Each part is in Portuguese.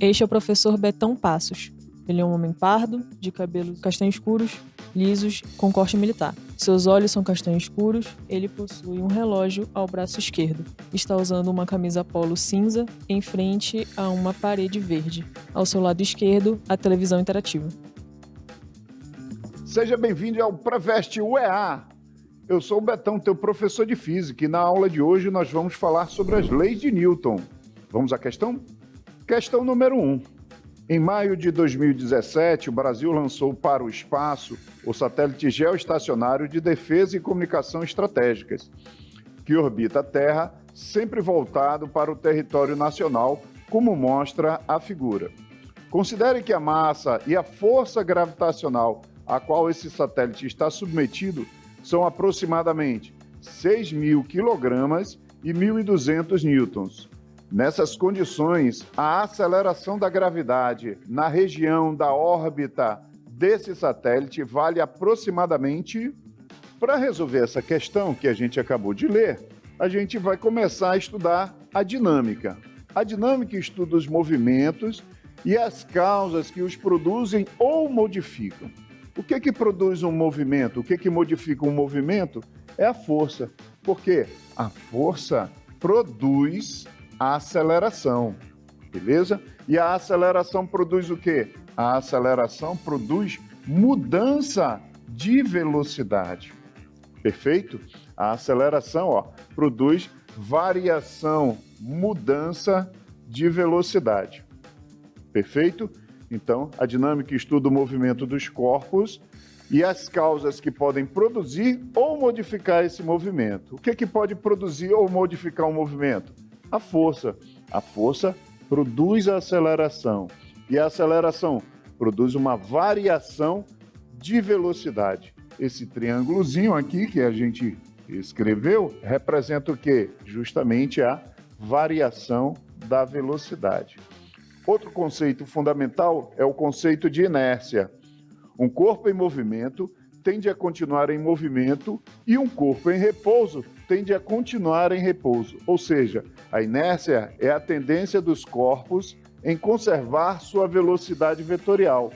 Este é o professor Betão Passos. Ele é um homem pardo, de cabelos castanhos escuros, lisos, com corte militar. Seus olhos são castanhos escuros, ele possui um relógio ao braço esquerdo. Está usando uma camisa polo cinza em frente a uma parede verde. Ao seu lado esquerdo, a televisão interativa. Seja bem-vindo ao Preveste UEA. Eu sou o Betão, teu professor de física, e na aula de hoje nós vamos falar sobre as leis de Newton. Vamos à questão? Questão número 1. Em maio de 2017, o Brasil lançou para o espaço o satélite geoestacionário de defesa e comunicação estratégicas, que orbita a Terra, sempre voltado para o território nacional, como mostra a figura. Considere que a massa e a força gravitacional a qual esse satélite está submetido são aproximadamente 6.000 kg e 1.200 newtons. Nessas condições, a aceleração da gravidade na região da órbita desse satélite vale aproximadamente... Para resolver essa questão que a gente acabou de ler, a gente vai começar a estudar a dinâmica. A dinâmica estuda os movimentos e as causas que os produzem ou modificam. O que produz um movimento? O que modifica um movimento? É a força. Porque a força produz a aceleração, beleza? E a aceleração produz o quê? A aceleração produz mudança de velocidade, perfeito? A aceleração, produz variação, mudança de velocidade, perfeito? Então, a dinâmica estuda o movimento dos corpos e as causas que podem produzir ou modificar esse movimento. O que pode produzir ou modificar um movimento? A força. A força produz a aceleração e a aceleração produz uma variação de velocidade. Esse triângulozinho aqui que a gente escreveu representa o quê? Justamente a variação da velocidade. Outro conceito fundamental é o conceito de inércia. Um corpo em movimento tende a continuar em movimento e um corpo em repouso tende a continuar em repouso. Ou seja, a inércia é a tendência dos corpos em conservar sua velocidade vetorial.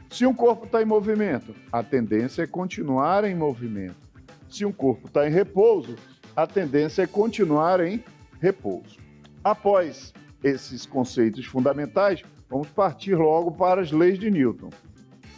Se um corpo está em movimento, a tendência é continuar em movimento. Se um corpo está em repouso, a tendência é continuar em repouso. Após esses conceitos fundamentais, vamos partir logo para as leis de Newton.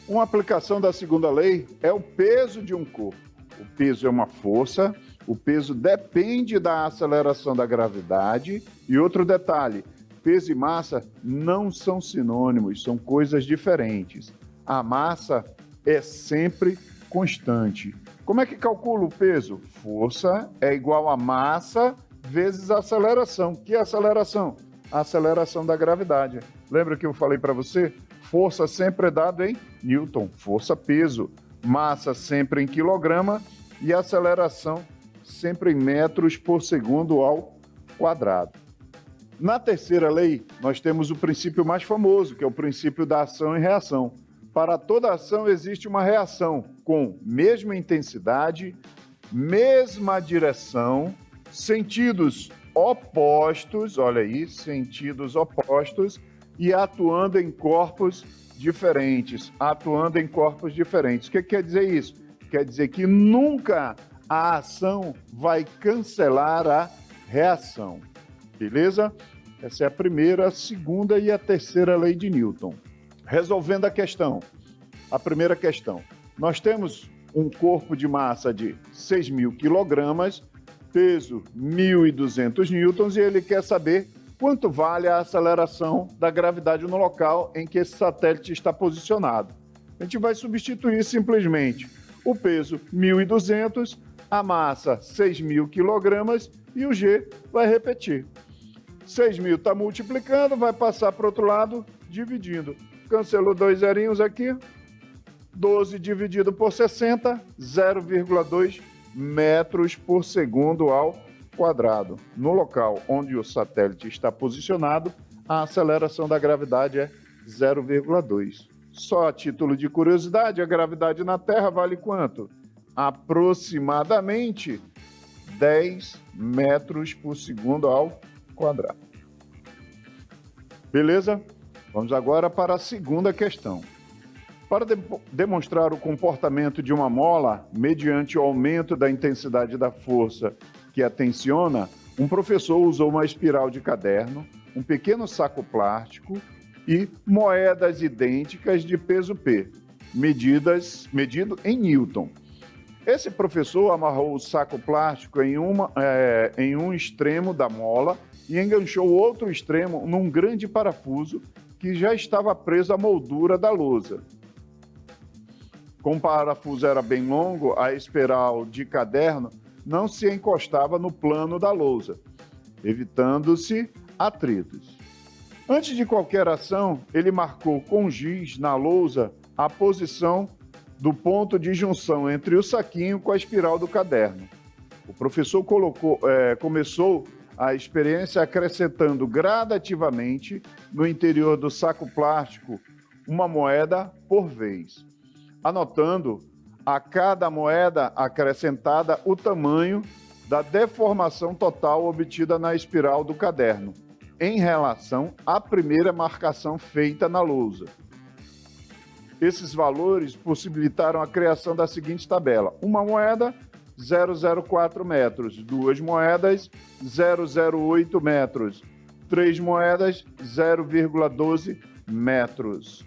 Uma aplicação da segunda lei é o peso de um corpo. O peso é uma força, o peso depende da aceleração da gravidade. E outro detalhe, peso e massa não são sinônimos, são coisas diferentes. A massa é sempre constante. Como é que calcula o peso? Força é igual a massa vezes a aceleração. Que é a aceleração? A aceleração da gravidade. Lembra que eu falei para você? Força sempre é dado em Newton, força-peso. Massa sempre em quilograma e aceleração sempre em metros por segundo ao quadrado. Na terceira lei, nós temos o princípio mais famoso, que é o princípio da ação e reação. Para toda ação existe uma reação com mesma intensidade, mesma direção, sentidos opostos, olha aí, sentidos opostos, e atuando em corpos diferentes, O que quer dizer isso? Quer dizer que nunca a ação vai cancelar a reação, beleza? Essa é a primeira, a segunda e a terceira lei de Newton. Resolvendo a questão, a primeira questão. Nós temos um corpo de massa de 6.000 kg, peso 1.200 newtons, e ele quer saber quanto vale a aceleração da gravidade no local em que esse satélite está posicionado. A gente vai substituir simplesmente o peso 1.200, a massa 6.000 kg e o G vai repetir. 6.000 está multiplicando, vai passar para o outro lado, dividindo. Cancelou 2 zerinhos aqui. 12 dividido por 60, 0,2 metros por segundo ao quadrado. No local onde o satélite está posicionado, a aceleração da gravidade é 0,2. Só a título de curiosidade, a gravidade na Terra vale quanto? Aproximadamente 10 metros por segundo ao quadrado. Beleza? Vamos agora para a segunda questão. Para demonstrar o comportamento de uma mola mediante o aumento da intensidade da força que a tensiona, um professor usou uma espiral de caderno, um pequeno saco plástico e moedas idênticas de peso P, medido em Newton. Esse professor amarrou o saco plástico em um extremo da mola e enganchou o outro extremo num grande parafuso que já estava preso à moldura da lousa. Como o parafuso era bem longo, a espiral de caderno não se encostava no plano da lousa, evitando-se atritos. Antes de qualquer ação, ele marcou com giz na lousa a posição do ponto de junção entre o saquinho com a espiral do caderno. O professor começou a experiência acrescentando gradativamente no interior do saco plástico uma moeda por vez, anotando a cada moeda acrescentada o tamanho da deformação total obtida na espiral do caderno, em relação à primeira marcação feita na lousa. Esses valores possibilitaram a criação da seguinte tabela: uma moeda, 0,04 metros, duas moedas, 0,08 metros, três moedas, 0,12 metros.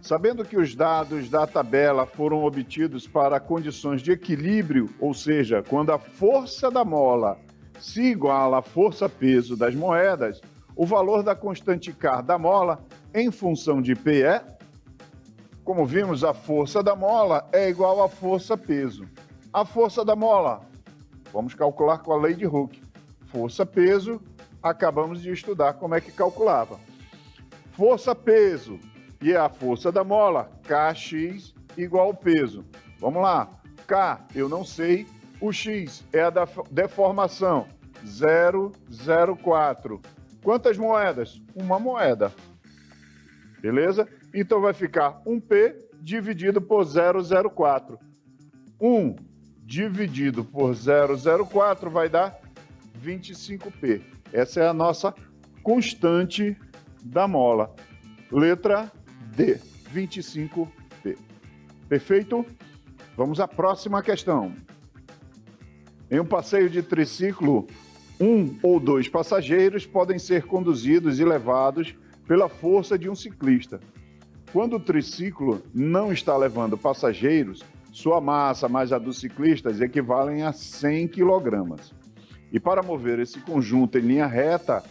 Sabendo que os dados da tabela foram obtidos para condições de equilíbrio, ou seja, quando a força da mola se iguala à força-peso das moedas, o valor da constante K da mola em função de P é, como vimos, a força da mola é igual à força-peso. A força da mola, vamos calcular com a lei de Hooke. Força-peso, acabamos de estudar como é que calculava. Força-peso e a força da mola, Kx igual ao peso. Vamos lá, K eu não sei, o X é a da deformação, 0,04. Quantas moedas? Uma moeda. Beleza? Então vai ficar 1P dividido por 0,04. 1 dividido por 0,04 vai dar 25P. Essa é a nossa constante da mola. Letra D, 25P. Perfeito? Vamos à próxima questão. Em um passeio de triciclo, um ou dois passageiros podem ser conduzidos e levados pela força de um ciclista. Quando o triciclo não está levando passageiros, sua massa mais a dos ciclistas equivalem a 100 kg. E para mover esse conjunto em linha reta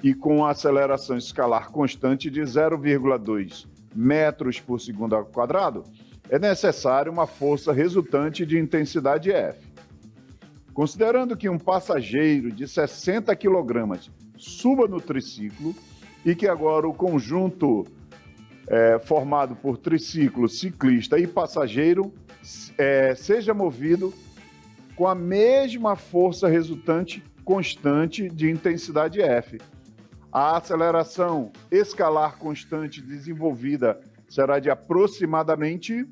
e com a aceleração escalar constante de 0,2 metros por segundo ao quadrado, é necessária uma força resultante de intensidade F. Considerando que um passageiro de 60 kg suba no triciclo e que agora o conjunto formado por triciclo, ciclista e passageiro seja movido com a mesma força resultante constante de intensidade F. A aceleração escalar constante desenvolvida será de aproximadamente...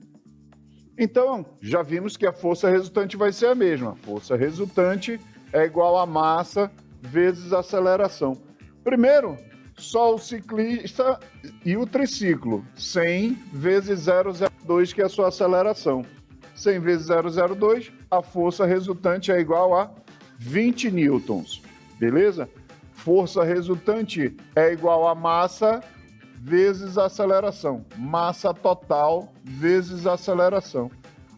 Então, já vimos que a força resultante vai ser a mesma. Força resultante é igual a massa vezes a aceleração. Primeiro, só o ciclista e o triciclo. 100 vezes 0,02, que é a sua aceleração. 100 vezes 0,02, a força resultante é igual a 20 newtons. Beleza? Força resultante é igual a massa vezes a aceleração. Massa total vezes a aceleração.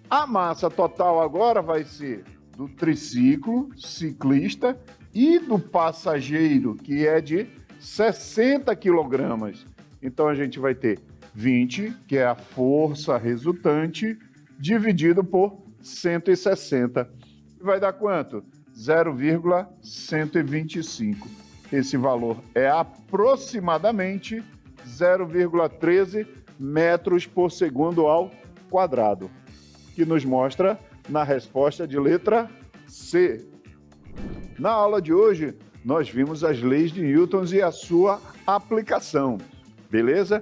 A massa total agora vai ser do triciclo, ciclista, e do passageiro, que é de 60 kg. Então a gente vai ter 20, que é a força resultante, dividido por 160. Vai dar quanto? 0,125. Esse valor é aproximadamente 0,13 metros por segundo ao quadrado, que nos mostra na resposta de letra C. Na aula de hoje, nós vimos as leis de Newton e a sua aplicação, beleza?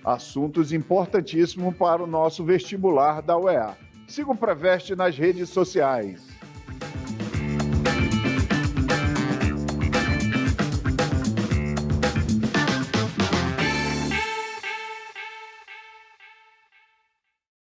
Assuntos importantíssimos para o nosso vestibular da UEA. Siga o Preveste nas redes sociais.